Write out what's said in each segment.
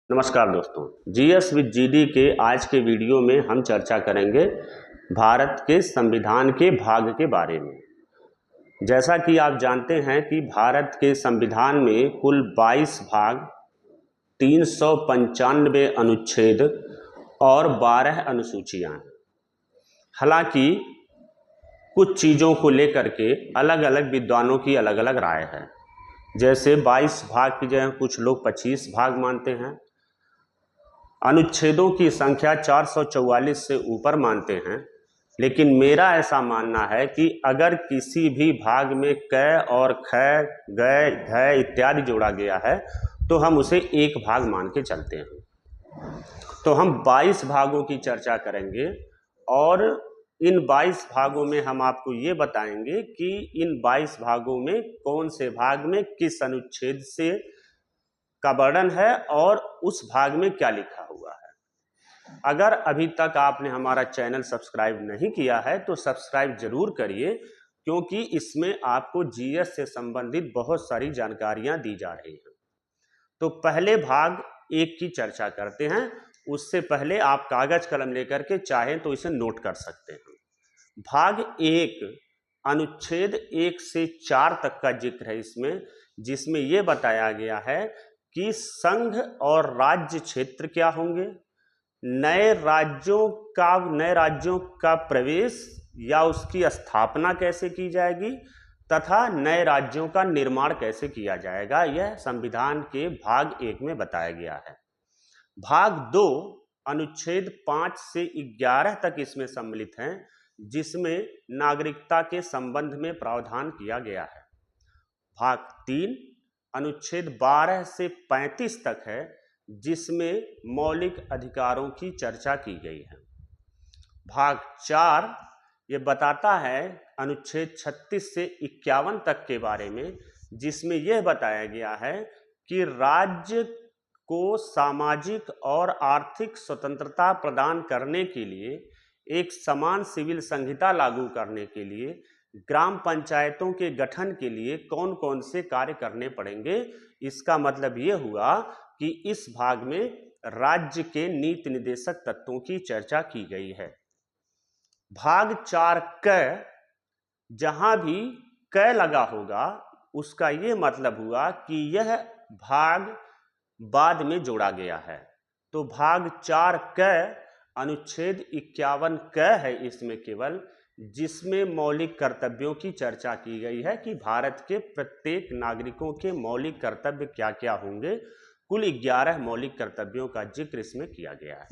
नमस्कार दोस्तों, GS with GD के आज के वीडियो में हम चर्चा करेंगे भारत के संविधान के भाग के बारे में। जैसा कि आप जानते हैं कि भारत के संविधान में कुल 22 भाग, 395 अनुच्छेद और 12 अनुसूचियां हैं। हालांकि कुछ चीज़ों को लेकर के अलग अलग विद्वानों की अलग अलग राय है। जैसे 22 भाग की जगह कुछ लोग 25 भाग मानते हैं, अनुच्छेदों की संख्या 444 से ऊपर मानते हैं। लेकिन मेरा ऐसा मानना है कि अगर किसी भी भाग में क और ख, ग, घ इत्यादि जोड़ा गया है तो हम उसे एक भाग मान के चलते हैं। तो हम 22 भागों की चर्चा करेंगे और इन 22 भागों में हम आपको ये बताएंगे कि इन 22 भागों में कौन से भाग में किस अनुच्छेद से का वर्णन है और उस भाग में क्या लिखा हुआ है। अगर अभी तक आपने हमारा चैनल सब्सक्राइब नहीं किया है तो सब्सक्राइब जरूर करिए, क्योंकि इसमें आपको जीएस से संबंधित बहुत सारी जानकारियां दी जा रही हैं। तो पहले भाग एक की चर्चा करते हैं। उससे पहले आप कागज कलम लेकर के चाहें तो इसे नोट कर सकते हैं। भाग एक अनुच्छेद 1 से 4 तक का जिक्र है इसमें, जिसमें यह बताया गया है कि संघ और राज्य क्षेत्र क्या होंगे, नए राज्यों का प्रवेश या उसकी स्थापना कैसे की जाएगी तथा नए राज्यों का निर्माण कैसे किया जाएगा। यह संविधान के भाग 1 में बताया गया है। भाग 2 अनुच्छेद 5 से 11 तक इसमें सम्मिलित हैं, जिसमें नागरिकता के संबंध में प्रावधान किया गया है। भाग 3 अनुच्छेद 12 से 35 तक है, जिसमें मौलिक अधिकारों की चर्चा की गई है। भाग 4 ये बताता है अनुच्छेद 36 से 51 तक के बारे में, जिसमें यह बताया गया है कि राज्य को सामाजिक और आर्थिक स्वतंत्रता प्रदान करने के लिए एक समान सिविल संहिता लागू करने के लिए ग्राम पंचायतों के गठन के लिए कौन कौन से कार्य करने पड़ेंगे। इसका मतलब यह हुआ कि इस भाग में राज्य के नीति निर्देशक तत्वों की चर्चा की गई है। भाग 4 क, जहां भी क लगा होगा उसका यह मतलब हुआ कि यह भाग बाद में जोड़ा गया है। तो भाग 4 क अनुच्छेद 51 क है इसमें केवल, जिसमें मौलिक कर्तव्यों की चर्चा की गई है कि भारत के प्रत्येक नागरिकों के मौलिक कर्तव्य क्या क्या होंगे। कुल 11 मौलिक कर्तव्यों का जिक्र इसमें किया गया है।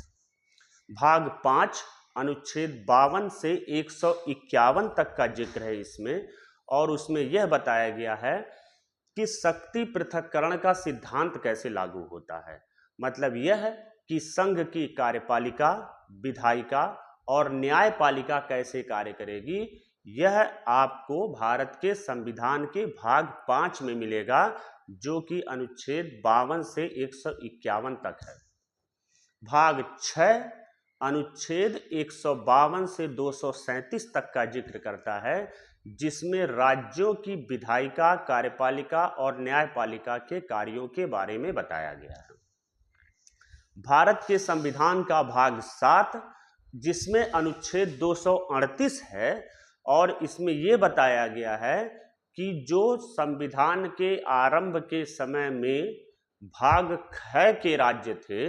भाग 5 अनुच्छेद 52 से 151 तक का जिक्र है इसमें, और उसमें यह बताया गया है कि शक्ति पृथक्करण का सिद्धांत कैसे लागू होता है। मतलब यह है कि संघ की कार्यपालिका, विधायिका और न्यायपालिका कैसे कार्य करेगी। यह आपको भारत के संविधान के भाग 5 में मिलेगा, जो कि अनुच्छेद 52 से 151 तक है। भाग 6 अनुच्छेद 152 से 237 तक का जिक्र करता है, जिसमें राज्यों की विधायिका, कार्यपालिका और न्यायपालिका के कार्यों के बारे में बताया गया है। भारत के संविधान का भाग 7, जिसमें अनुच्छेद 238 है, और इसमें यह बताया गया है कि जो संविधान के आरंभ के समय में भाग ख के राज्य थे,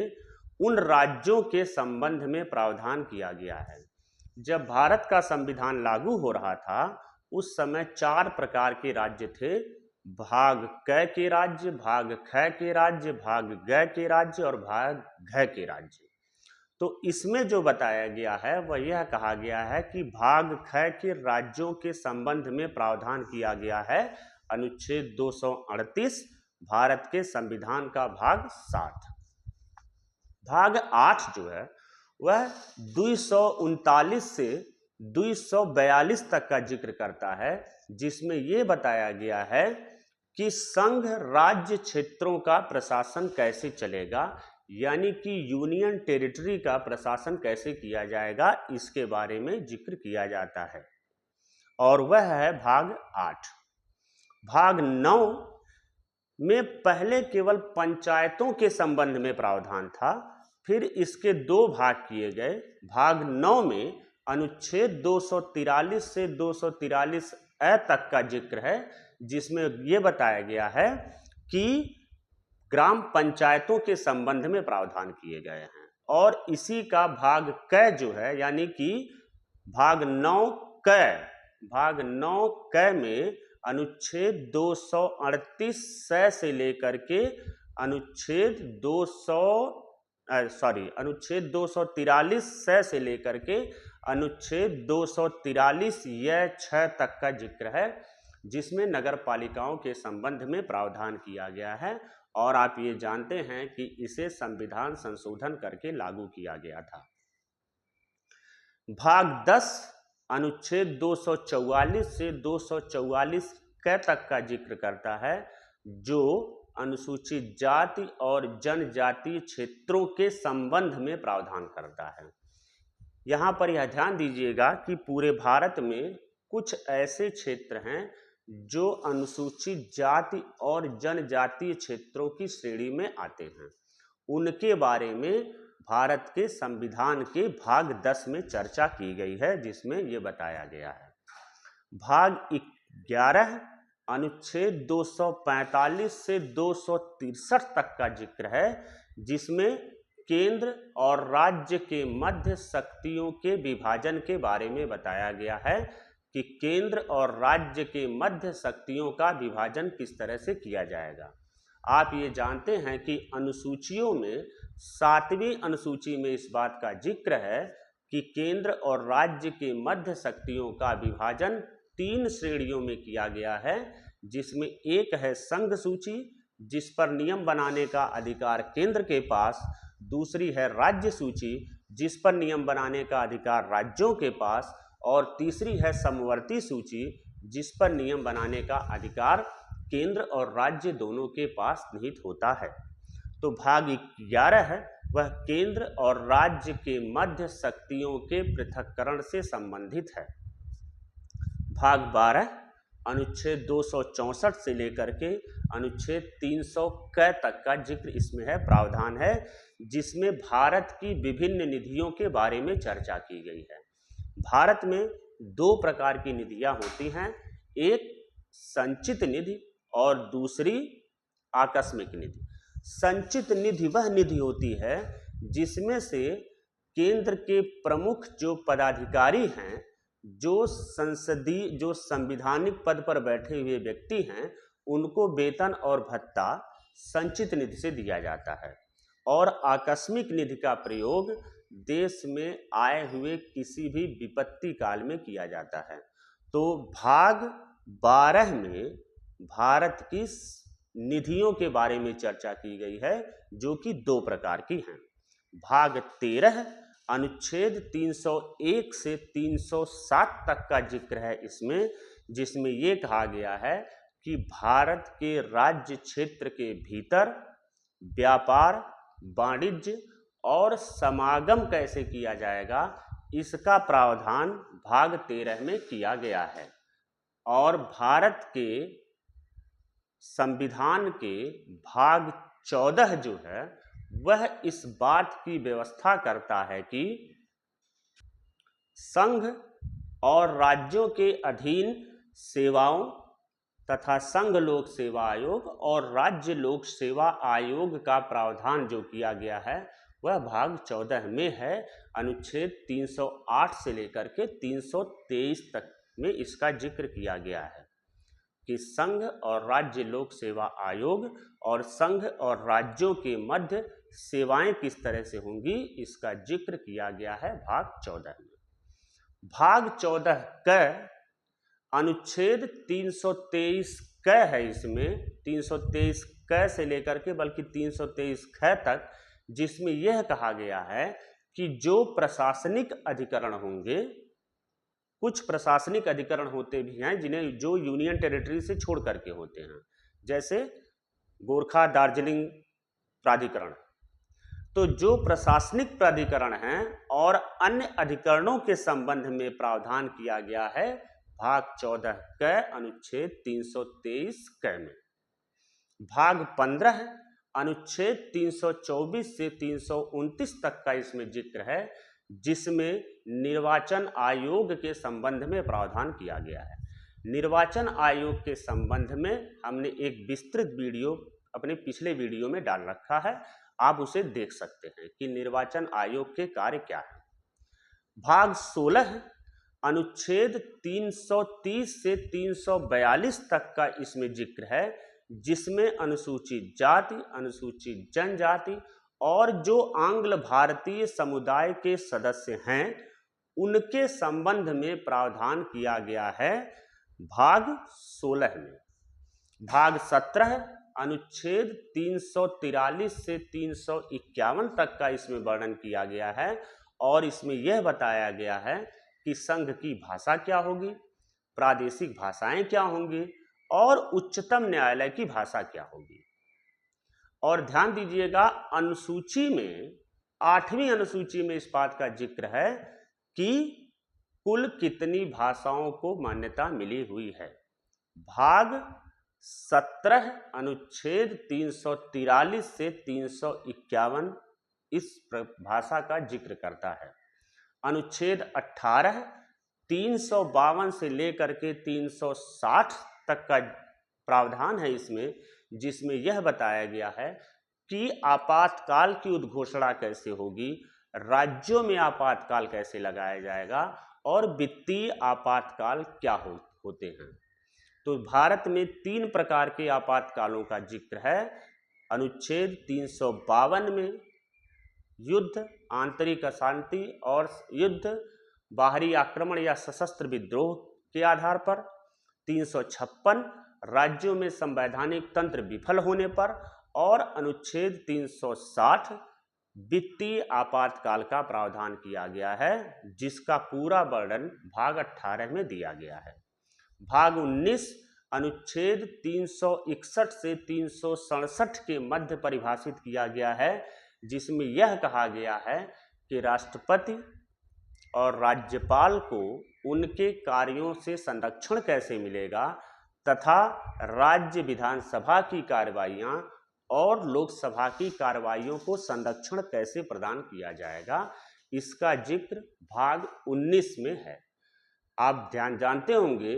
उन राज्यों के संबंध में प्रावधान किया गया है। जब भारत का संविधान लागू हो रहा था उस समय 4 प्रकार के राज्य थे: भाग क के राज्य, भाग ख के राज्य, भाग ग के राज्य और भाग घ के राज्य। तो इसमें जो बताया गया है वह यह कहा गया है कि भाग ख के राज्यों के संबंध में प्रावधान किया गया है अनुच्छेद 238, भारत के संविधान का भाग 7। भाग 8 जो है वह 239 से 242 तक का जिक्र करता है, जिसमें यह बताया गया है कि संघ राज्य क्षेत्रों का प्रशासन कैसे चलेगा, यानी कि यूनियन टेरिटरी का प्रशासन कैसे किया जाएगा, इसके बारे में जिक्र किया जाता है, और वह है भाग 8। भाग 9 में पहले केवल पंचायतों के संबंध में प्रावधान था, फिर इसके दो भाग किए गए। भाग 9 में अनुच्छेद 243 से 243 ए तक का जिक्र है, जिसमें यह बताया गया है कि ग्राम पंचायतों के संबंध में प्रावधान किए गए हैं। और इसी का भाग क जो है, यानी कि भाग 9 क में अनुच्छेद 238 से लेकर के अनुच्छेद 243 से लेकर के अनुच्छेद 243 या 6 तक का जिक्र है, जिसमें नगर पालिकाओं के संबंध में प्रावधान किया गया है। और आप ये जानते हैं कि इसे संविधान संशोधन करके लागू किया गया था। भाग 10 अनुच्छेद 244 से 244 क तक का जिक्र करता है, जो अनुसूचित जाति और जनजातीय क्षेत्रों के संबंध में प्रावधान करता है। यहां पर यह ध्यान दीजिएगा कि पूरे भारत में कुछ ऐसे क्षेत्र हैं जो अनुसूचित जाति और जनजातीय क्षेत्रों की श्रेणी में आते हैं। उनके बारे में भारत के संविधान के भाग 10 में चर्चा की गई है, जिसमें यह बताया गया है। भाग 11 अनुच्छेद 245 से 263 तक का जिक्र है, जिसमें केंद्र और राज्य के मध्य शक्तियों के विभाजन के बारे में बताया गया है कि केंद्र और राज्य के मध्य शक्तियों का विभाजन किस तरह से किया जाएगा। आप ये जानते हैं कि अनुसूचियों में 7वीं अनुसूची में इस बात का जिक्र है कि केंद्र और राज्य के मध्य शक्तियों का विभाजन 3 श्रेणियों में किया गया है, जिसमें एक है संघ सूची, जिस पर नियम बनाने का अधिकार केंद्र के पास। दूसरी है राज्य सूची, जिस पर नियम बनाने का अधिकार राज्यों के पास। और तीसरी है समवर्ती सूची, जिस पर नियम बनाने का अधिकार केंद्र और राज्य दोनों के पास निहित होता है। तो भाग 11 है वह केंद्र और राज्य के मध्य शक्तियों के पृथक्करण से संबंधित है। भाग 12 अनुच्छेद 264 से लेकर के अनुच्छेद 300 क तक का जिक्र इसमें है, प्रावधान है, जिसमें भारत की विभिन्न निधियों के बारे में चर्चा की गई है। भारत में 2 प्रकार की निधियां होती हैं, एक संचित निधि और दूसरी आकस्मिक निधि। संचित निधि वह निधि होती है जिसमें से केंद्र के प्रमुख जो पदाधिकारी हैं, जो संवैधानिक पद पर बैठे हुए व्यक्ति हैं, उनको वेतन और भत्ता संचित निधि से दिया जाता है। और आकस्मिक निधि का प्रयोग देश में आए हुए किसी भी विपत्ति काल में किया जाता है। तो भाग 12 में भारत की निधियों के बारे में चर्चा की गई है, जो कि 2 प्रकार की हैं। भाग 13 अनुच्छेद 301 से 307 तक का जिक्र है इसमें, जिसमें यह कहा गया है कि भारत के राज्य क्षेत्र के भीतर व्यापार, वाणिज्य और समागम कैसे किया जाएगा, इसका प्रावधान भाग 13 में किया गया है। और भारत के संविधान के भाग 14 जो है वह इस बात की व्यवस्था करता है कि संघ और राज्यों के अधीन सेवाओं तथा संघ लोक सेवा आयोग और राज्य लोक सेवा आयोग का प्रावधान जो किया गया है वह भाग 14 में है। अनुच्छेद 308 से लेकर के 323 तक में इसका जिक्र किया गया है कि संघ और राज्य लोक सेवा आयोग और संघ और राज्यों के मध्य सेवाएं किस तरह से होंगी, इसका जिक्र किया गया है भाग 14 में। भाग 14 क अनुच्छेद 323 क है, इसमें 323 क से लेकर के बल्कि 323 ख तक, जिसमें यह कहा गया है कि जो प्रशासनिक अधिकरण होंगे, कुछ प्रशासनिक अधिकरण होते भी हैं जिन्हें जो यूनियन टेरिटरी से छोड़ करके होते हैं, जैसे गोरखा दार्जिलिंग प्राधिकरण। तो जो प्रशासनिक प्राधिकरण हैं और अन्य अधिकरणों के संबंध में प्रावधान किया गया है भाग 14 क अनुच्छेद 323 क में। भाग 15 अनुच्छेद 324 से 329 तक का इसमें जिक्र है, जिसमें निर्वाचन आयोग के संबंध में प्रावधान किया गया है। निर्वाचन आयोग के संबंध में हमने एक विस्तृत वीडियो अपने पिछले वीडियो में डाल रखा है, आप उसे देख सकते हैं कि निर्वाचन आयोग के कार्य क्या है। भाग 16 अनुच्छेद 330 से 342 तक का इसमें जिक्र है, जिसमें अनुसूचित जाति, अनुसूचित जनजाति और जो आंग्ल भारतीय समुदाय के सदस्य हैं उनके संबंध में प्रावधान किया गया है भाग 16 में। भाग 17 अनुच्छेद 343 से 351 तक का इसमें वर्णन किया गया है और इसमें यह बताया गया है कि संघ की भाषा क्या होगी, प्रादेशिक भाषाएं क्या होंगी और उच्चतम न्यायालय की भाषा क्या होगी। और ध्यान दीजिएगा, अनुसूची में 8वीं अनुसूची में इस बात का जिक्र है कि कुल कितनी भाषाओं को मान्यता मिली हुई है। भाग 17 अनुच्छेद 343 से 351 इस भाषा का जिक्र करता है। अनुच्छेद 18 352 से लेकर के 360 तक का प्रावधान है इसमें, जिसमें यह बताया गया है कि आपातकाल की उद्घोषणा कैसे होगी, राज्यों में आपातकाल कैसे लगाया जाएगा और वित्तीय आपातकाल क्या होते हैं। तो भारत में 3 प्रकार के आपातकालों का जिक्र है। अनुच्छेद 352 में युद्ध, आंतरिक अशांति और युद्ध, बाहरी आक्रमण या सशस्त्र विद्रोह के आधार पर। 356 राज्यों में संवैधानिक तंत्र विफल होने पर और अनुच्छेद 360 वित्तीय आपातकाल का प्रावधान किया गया है, जिसका पूरा वर्णन भाग 18 में दिया गया है। भाग 19 अनुच्छेद 361 से 367 के मध्य परिभाषित किया गया है, जिसमें यह कहा गया है कि राष्ट्रपति और राज्यपाल को उनके कार्यों से संरक्षण कैसे मिलेगा तथा राज्य विधानसभा की कार्रवाइयां और लोकसभा की कार्रवाइयों को संरक्षण कैसे प्रदान किया जाएगा, इसका जिक्र भाग 19 में है। आप जानते होंगे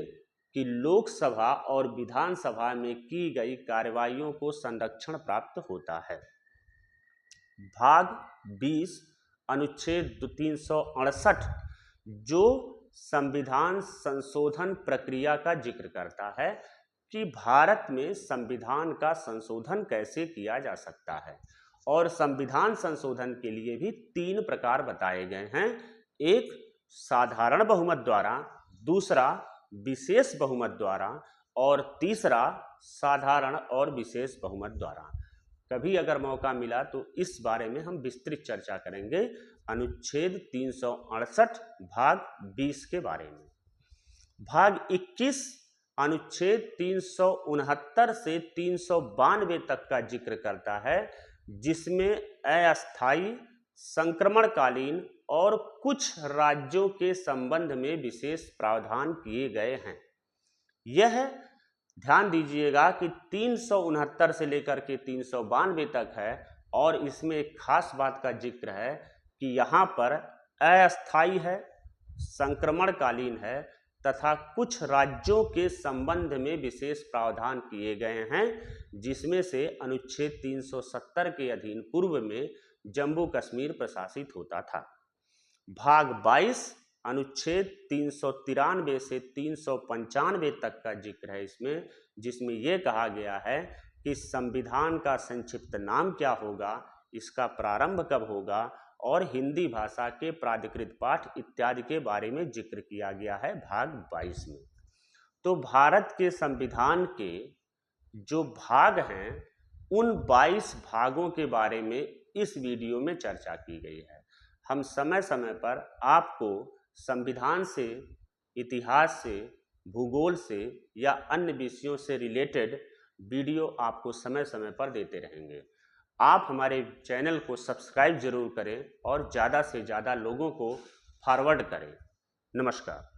कि लोकसभा और विधानसभा में की गई कार्रवाइयों को संरक्षण प्राप्त होता है। भाग 20 अनुच्छेद 368 जो संविधान संशोधन प्रक्रिया का जिक्र करता है कि भारत में संविधान का संशोधन कैसे किया जा सकता है, और संविधान संशोधन के लिए भी 3 प्रकार बताए गए हैं। एक साधारण बहुमत द्वारा, दूसरा विशेष बहुमत द्वारा और तीसरा साधारण और विशेष बहुमत द्वारा। कभी अगर मौका मिला तो इस बारे में हम विस्तृत चर्चा करेंगे अनुच्छेद 368 भाग 20 के बारे में। भाग 21 अनुच्छेद 369 से 392 तक का जिक्र करता है, जिसमें अस्थायी, संक्रमणकालीन और कुछ राज्यों के संबंध में विशेष प्रावधान किए गए हैं। यह ध्यान दीजिएगा कि 369 से लेकर के 392 तक है और इसमें एक खास बात का जिक्र है कि यहाँ पर अस्थायी है, संक्रमणकालीन है तथा कुछ राज्यों के संबंध में विशेष प्रावधान किए गए हैं, जिसमें से अनुच्छेद 370 के अधीन पूर्व में जम्मू कश्मीर प्रशासित होता था। भाग 22 अनुच्छेद 393 से 395 तक का जिक्र है इसमें, जिसमें यह कहा गया है कि संविधान का संक्षिप्त नाम क्या होगा, इसका प्रारंभ कब होगा और हिंदी भाषा के प्राधिकृत पाठ इत्यादि के बारे में जिक्र किया गया है भाग 22 में। तो भारत के संविधान के जो भाग हैं उन 22 भागों के बारे में इस वीडियो में चर्चा की गई है। हम समय समय पर आपको संविधान से, इतिहास से, भूगोल से या अन्य विषयों से रिलेटेड वीडियो आपको समय समय पर देते रहेंगे। आप हमारे चैनल को सब्सक्राइब जरूर करें और ज़्यादा से ज़्यादा लोगों को फॉरवर्ड करें। नमस्कार।